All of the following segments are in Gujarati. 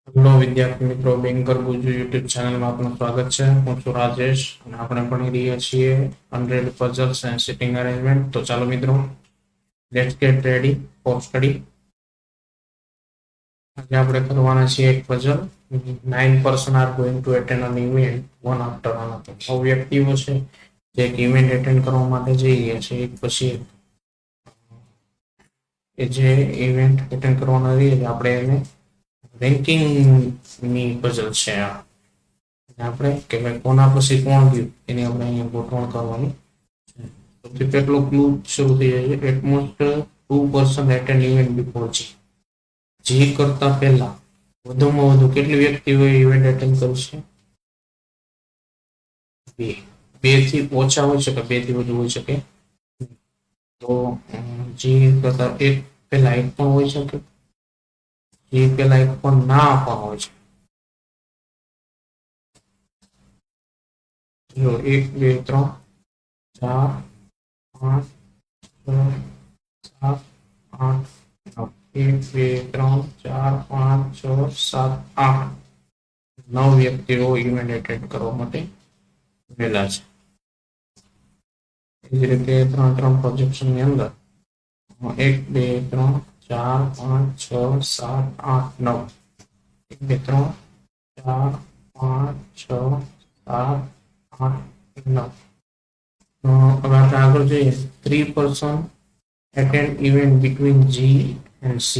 હેલો વિદ્યાર્થી મિત્રો, બેંકર ગુજુ યુટ્યુબ ચેનલમાં આપનું સ્વાગત છે. હું છું રાજેશ અને આપણે ભણી રહ્યા છીએ 100 પઝલ્સ એન્ડ સિટિંગ અરેન્જમેન્ટ. તો ચાલો મિત્રો, let's gate ready for study. આજે આપણે કરવાના છીએ એક puzzle. 9 person are going to attend N event one after another. 9 વ્યક્તિઓ છે જે એક ઇવેન્ટ એટેન્ડ કરવા માટે જઈ રહ્યા છે, એક પછી એક. જે ઇવેન્ટ એટેન્ડ કરવાના રહીએ આપણે એને રેન્કિંગ ની પઝલ છે આ. આપણે કે ભાઈ કોના પછી કોણ ગયું એની આપણે અહીંયા ગોઠવણ કરવાની છે. સૌથી પહેલો ક્લુ શરૂ થઈ જાય છે. એટલમોસ્ટ 2 પર્સન એટેન્ડ ઇવેન્ટ બિફોર જી કરતા પહેલા વધુમાં વધુ કેટલી વ્યક્તિઓ ઇવેન્ટ એટેન્ડ કરશે? 2 થી ઓછા હોઈ શકે, 2 થી વધુ હોઈ શકે. તો જી કરતા એક પહેલા એક પણ હોઈ શકે, જે પેલા એક પણ ના આપવાનો હોય છે. જો 1 2 3 4 5 6 7 8 9 1 2 3 4 5 6 7 8 9 વ્યક્તિઓ ઇવેન્ટ એટેન્ડ કરવા માટે વેલા છે. એ જ રીતે 3 પ્રોજેક્શન ની અંદર 1 2 3 4 5 6 7 8 9 1 2 3 4 5 6 7 8 9. હવે આપણે આગળ જોઈએ. 3 person attend event between G and C,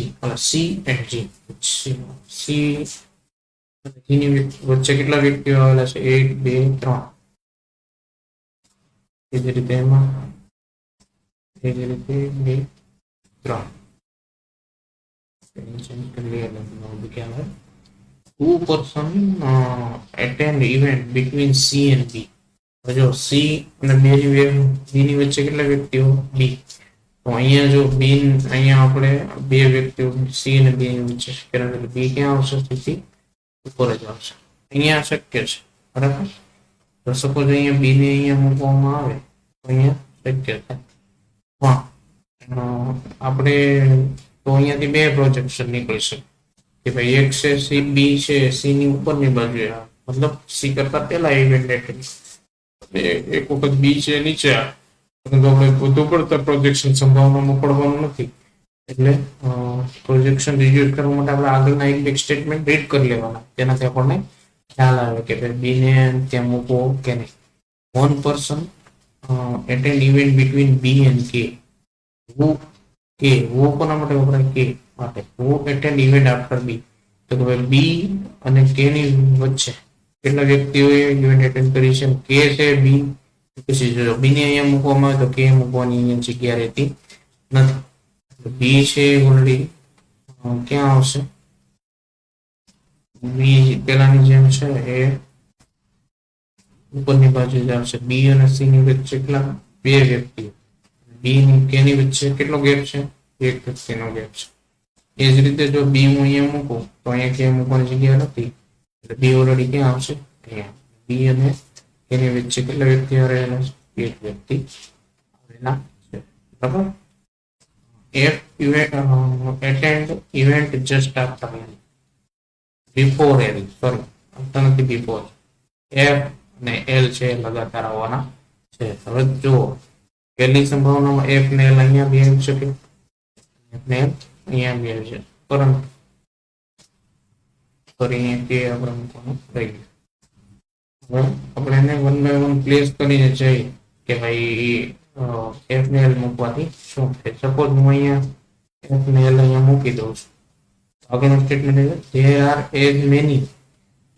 C and G. C ની વચ્ચે કેટલા વ્યક્તિઓ આવેલા છે? 1 2 3. એ જ રીતે એમાં 2 3. 2 person attend event between C and B. જો C અને B ની વચ્ચે કેટલા વ્યક્તિઓ? B. તો અહીંયા જો B અહીંયા આપણે 2 વ્યક્તિઓ C અને B ની વચ્ચે છે, એટલે B ક્યાં આવશે? સ્થિતિ ઉપર જ આવશે. અહીંયા શક્ય છે, બરાબર. તો સપોઝ અહીંયા B ને અહીંયા મૂકવામાં આવે તો અહીંયા શક્ય થાય. આપણે તો અહીંયાથી 2 પ્રોજેક્શન નીકળી શકે કે ભાઈ એક છે C, B છે C ની ઉપરની બાજુએ, મતલબ C કરતા પહેલા ઇવેન્ટ એટેન્ડ, એક વખત B છે નીચે, પરંતુ આપણે વધુ પડતા પ્રોજેક્શન સંભાવનામાં પડવાનું નથી. એટલે પ્રોજેક્શન રિડ્યુસ કરવા માટે આપણે આગળના એક સ્ટેટમેન્ટ રીડ કરી લેવાના, તેનાથી આપણને ખ્યાલ આવે કે ભાઈ B ને ત્યાં મૂકવો કે નહીં. 1 person attend event between B and K. wo કોના માટે વપરાય? K માટે. wo attend event after B. તો કે ભાઈ B અને K ની વચ્ચે કેટલા વ્યક્તિઓએ ઇવેન્ટ એટેન્ડ કરી છે? K છે, B. પછી જો B ને અહીંયા મૂકવામાં આવે તો K મૂકવાની અહીંયા જગ્યા રહેતી નથી. B છે ઓલરેડી ક્યાં આવશે? B પેલાની જેમ છે એ ઉપરની બાજુ જ આવશે. B અને C ની વચ્ચે કેટલા? 2 વ્યક્તિઓ. B ની K ની વચ્ચે કેટલો ગેપ છે? 1 વ્યક્તિનો ગેપ છે. એ જ રીતે જો B હું અહીંયા મૂકું તો અહીંયા K મૂકવાની જગ્યા નથી, એટલે B ઓલરેડી ક્યાં આવશે? અહીંયા. B અને K ની વચ્ચે કેટલા વ્યક્તિઓ રહેલા છે? 1 વ્યક્તિ આવેલા છે, બરાબર. F attend event just after L. Before L, sorry, after નથી, before. F અને L છે લગાતાર આવવાના છે. હવે જો પહેલી સંભાવનામાં F ને L અહીંયા બી આવી શકે, F ને L અહીંયા બી આવી શકે, પરંતુ અહીંયા કે આપણે મૂકવાનું રહી ગયું. હવે આપણે એને 1 by 1 પ્લેસ કરીને જઈએ કે ભાઈ F ને L મૂકવાથી શું થાય. સપોઝ હું અહીંયા F ને L અહીંયા મૂકી દઉં છું. આગળનું સ્ટેટમેન્ટ છે there are as many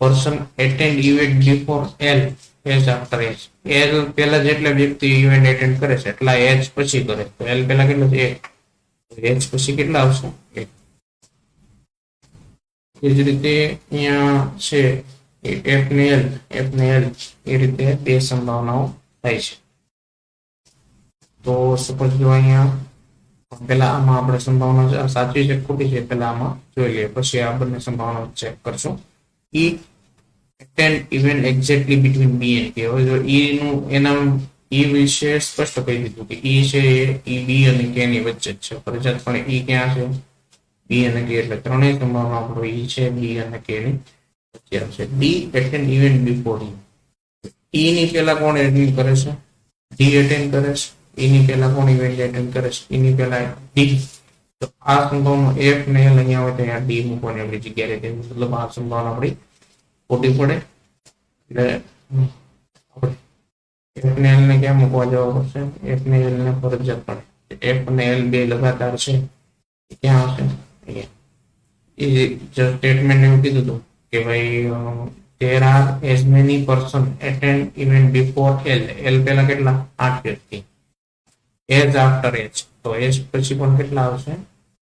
person attend event before L as after H. L પહેલા જેટલા વ્યક્તિ ઇવેન્ટ એટેન્ડ કરે છે એટલા H પછી કરે. તો L પહેલા કેટલા છે? 1. H પછી કેટલા આવશે? 1. એ જ રીતે અહીંયા છે F ને L એ રીતે 2 સંભાવનાઓ થાય છે. તો સપોઝ જો અહીંયા પેલા આમાં આપણે સંભાવના સાચી છે ખોટી છે પેલા આમાં જોઈ લઈએ, પછી આ બંને સંભાવના ચેક કરશું. E attend event exactly between B and K. હવે જો E નું એના E વિશે સ્પષ્ટ કહી દીધું કે E છે એ B અને K ની વચ્ચે જ છે. ફરજિયાત પણ E ક્યાં છે? બી અને કે એટલે ત્રણેય સંભાવના આપણો ઈ છે, બી અને કે ની વચ્ચે આવશે. ડી એટેન્ડ ઇવેન્ટ બિફોર ઈ. ઈ ની પહેલા કોણ એટેન્ડ કરે છે? ડી એટેન્ડ કરે છે. ઈ ની પહેલા કોણ ઇવેન્ટ એટેન્ડ કરે છે? ઈ ની પહેલા ડી. તો આ સંભાવના એફ ને એલ અહીંયા આવે તો અહીંયા ડી મૂકવાની આપણી જગ્યાએ રહેતી, મતલબ આ સંભાવના આપણી ખોટી પડે. એટલે આપણે એફ ને એલ ને ક્યાં મૂકવા જવા પડશે? એફ ને એલ ને ફરજિયાત પડે. એફ અને એલ બે લગાતાર છે, ક્યાં આવશે? અહીંયા. એ સ્ટેટમેન્ટ એવું કીધું હતું કે ભાઈ there are as many person attend event before L. L પહેલા કેટલા? 8 વ્યક્તિ. as after H. તો H પછી પણ કેટલા આવશે?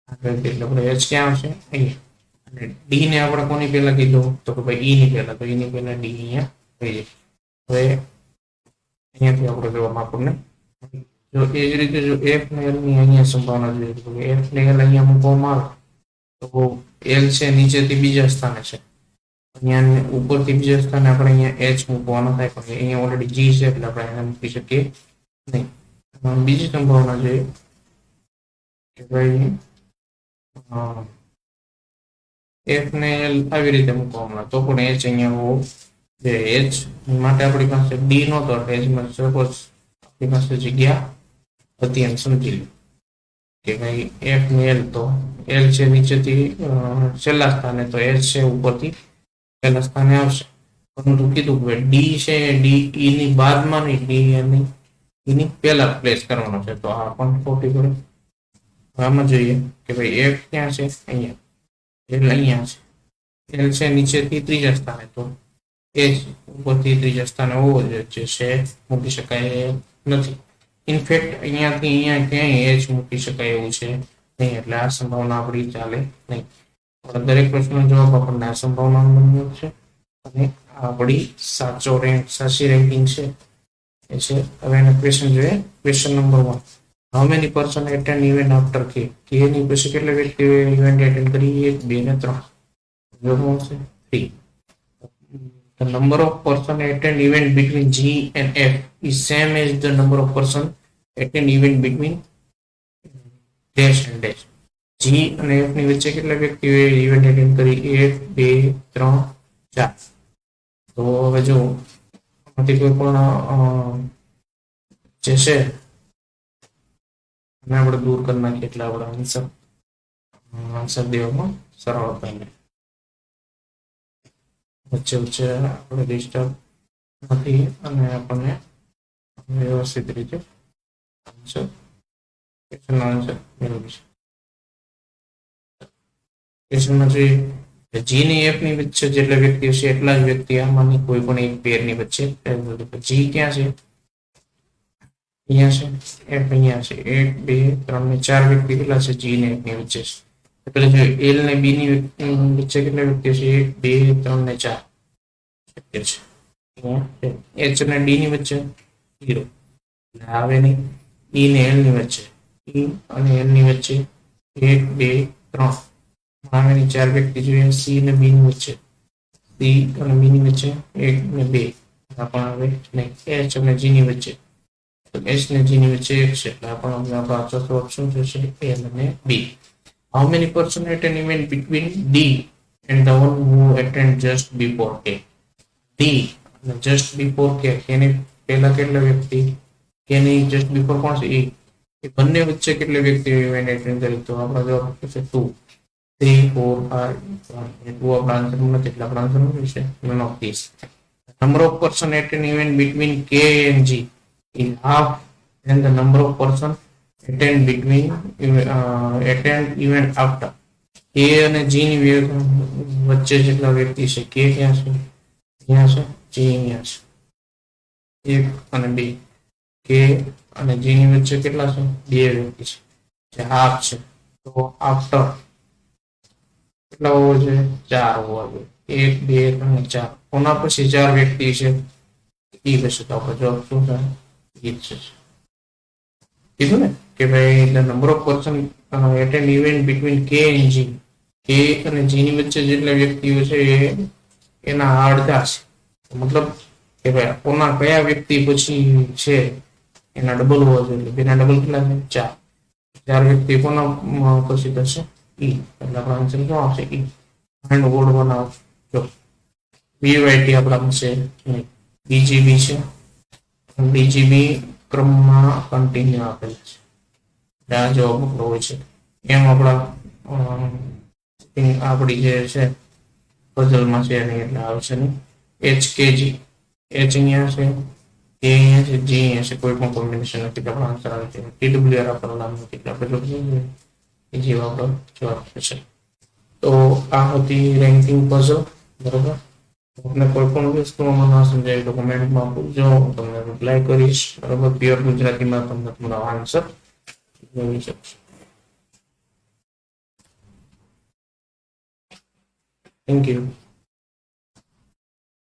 8 વ્યક્તિ. એટલે H ક્યાં આવશે? અહીંયા. અને D ને આપણે કોની પહેલા કીધું? તો કે ભાઈ E ની પહેલા. તો E ની પહેલા D અહીંયા થઈ જાય. હવે અહીંયાથી આપણે જવાબ આપણને જો એ જ રીતે જો F ને L ની અહીંયા સંભાવના જોઈએ તો F ને L અહીંયા મૂકવામાં આવે તો L છે નીચેથી બીજા સ્થાને છે, અહીંયા ઉપરથી બીજા સ્થાને આપણે અહીંયા H મૂકવાનો થાય, પણ અહીંયા ઓલરેડી G છે એટલે આપણે એને મૂકી શકીએ નહીં. બીજી સંભાવના છે કે ભાઈ F ને L આવી રીતે મૂકવામાં તો પણ H અહીંયા હોવો જોઈએ. H માટે આપણી પાસે D નહોતો એટલે Hમાં સપોઝ આપણી પાસે જગ્યા હતી એમ સમજી લો કે ભાઈ F ને L, તો L છે નીચેથી છેલ્લા સ્થાને, તો H છે ઉપરથી પહેલા સ્થાને આવશે. પરંતુ કીધું કે D છે D E ની બાદમાં નહીં, D અને E ની પહેલા પ્લેસ કરવાનો છે, તો આ પણ ખોટી પડે. આમાં જોઈએ કે ભાઈ F ક્યાં છે? અહીંયા. L અહીંયા છે. L છે નીચેથી ત્રીજા સ્થાને, તો H ઉપરથી ત્રીજા સ્થાને હોવો જોઈએ, જે છે મૂકી શકાય નથી. ઇનફેક્ટ અહીંયાથી અહીંયા ક્યાંય H મૂકી શકાય એવું છે નહીં, એટલે આ સંભાવના આપણી ચાલે નહીં. દરેક પ્રશ્નનો જવાબ આપણને આ સંભાવના મળ્યો છે અને આપણી સાચી રેન્કિંગ છે એ છે. હવે એનો ક્વેશ્ચન જોઈએ. Question number 1. How many person attend event after કે? કે ની પછી કેટલા વ્યક્તિઓએ ઇવેન્ટ એટેન્ડ કરી? 1, 2 ને 3. જવાબ આવશે 3. The number of person attend event between G and F is same as the number of person attend event between dash and dash. G અને F ની વચ્ચે કેટલા વ્યક્તિઓએ ઇવેન્ટ એટેન્ડ કરી? 1, 2, 3, 4. તો હવે જો આમાંથી કોઈ પણ જે છે અને આપણે દૂર કરી નાખીએ એટલે આપણે આન્સર દેવામાં સરળ થાય. વચ્ચે આપણે ડિસ્ટર્બ નથી અને આપણને વ્યવસ્થિત રીતે આન્સર મેળવી છે. ક્વેશ્ચનમાં જોઈએ G ની F ની વચ્ચે જેટલા વ્યક્તિઓ છે એટલા જ વ્યક્તિ આમાંની કોઈ પણ એક પેરની વચ્ચે. G ક્યાં છે? અહીંયા છે. F અહીંયા છે. 1, 2, 3 ને 4 વ્યક્તિ કેટલા છે? G ને F ની વચ્ચે છે. એટલે જો L ને B ની વચ્ચે કેટલા વ્યક્તિઓ છે? 1, 2, 3 ને 4 શક્ય છે. H અને D ની વચ્ચે 0 આવે નહીં. E ને L ની વચ્ચે, E અને L ની વચ્ચે 1, 2, 3 આવે નહીં. 4 વ્યક્તિ જોઈએ. C અને B ની વચ્ચે, C અને B ની વચ્ચે 1 ને 2 પણ આવે નહીં. H અને G ની વચ્ચે, તો H ને G ની વચ્ચે 1 છે એટલે આપણો ચોથો ઓપ્શન થશે L અને B. How many person attend event between D and the one who attend just before K? D અને just before K, એની પહેલા કેટલા વ્યક્તિ? કે ની just before કોણ છે? એ બંને વચ્ચે કેટલા વ્યક્તિઓ ઇવેન્ટ એટેન્ડ કરી? તો આપણો જવાબ છે 2, 3, 4, 5, 2 આપણા આન્સરમાં નથી એટલે આપણા આન્સર શું છે? none of these. Number of person attend event between K and G is half and the number of person attend event after. K અને G ની વચ્ચે જેટલા વ્યક્તિ છે, K ક્યાં છે? અહીંયા છે. G અહીંયા છે. 1 અને 2. K અને G ની વચ્ચે કેટલા છે? 2 વ્યક્તિ છે, જે હાફ છે. તો આફ્ટર કેટલા હોવો જોઈએ? 4 હોવા જોઈએ. 1, 2, 3 અને 4. કોના પછી 4 વ્યક્તિ છે? E પછી. તો આપણે જવાબ શું થાય? E છે. કીધું ને કે ભાઈ the number of person attend event between K and G. K અને G ની વચ્ચે જેટલા વ્યક્તિઓ છે એના અડધા છે. મતલબ કે ભાઈ કોના કયા વ્યક્તિ પછી છે એના ડબલ હોવા જોઈએ. બેના ડબલ કેટલા છે? 4. 4 વ્યક્તિ કોના પછી થશે? ઈ એટલે આપણો આન્સર શું આવશે ઈ એન્ડ વર્ડ બનાવો જો બીવાયટી આપણામાં છે નહીં બીજીબી છે બીજીબી ક્રમમાં કન્ટિન્યુ આપેલ છે એટલે આ જવાબ આપણો હોય છે એમ આપણા આપણી જે છે પઝલમાં છે નહીં એટલે આવશે નહીં HKG એચ અહીંયા છે કે અહીંયા છે જી અહીંયા છે કોઈ પણ કોમ્બિનેશન નથી આપણો આન્સર આવે છે TWR આપણું નામ નથી એટલે આપણે એ જેવા આપણો જવાબ થશે તો આ હતી રેન્કિંગ પઝલ બરોબર તમને કોઈ પણ વસ્તુમાં ના સમજાય તો કમેન્ટમાં પૂછજો હું તમને રિપ્લાય કરીશ બરોબર પ્યોર ગુજરાતીમાં તમને તમારો આન્સર મેળવી શકશો થેન્ક યુ